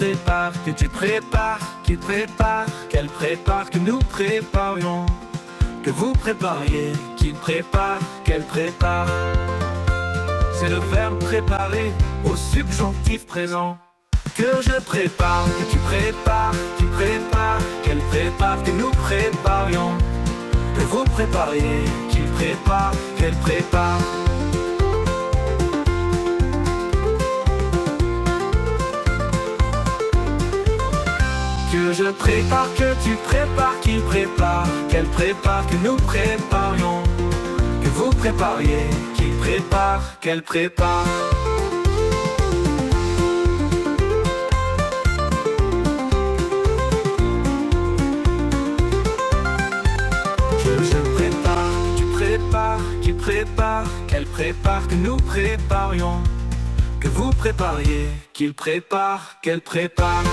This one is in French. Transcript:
prépare, que tu prépares, qu'il prépare, qu'elle prépare, que nous préparions, que vous prépariez, qu'il prépare, qu'elle prépare. C'est le verbe préparer au subjonctif présent. Que je prépare, que tu prépares, qu'il prépare, qu'elle prépare, que nous préparions, que vous prépariez, qu'il prépare, qu'elle prépare. Que je prépare, que tu prépares, qu'il prépare, qu'elle prépare, que nous préparions, que vous prépariez, qu'il prépare, qu'elle prépare. Que je prépare, que tu prépares, qu'il prépare, qu'elle prépare, que nous préparions, que vous prépariez, qu'il prépare, qu'elle prépare.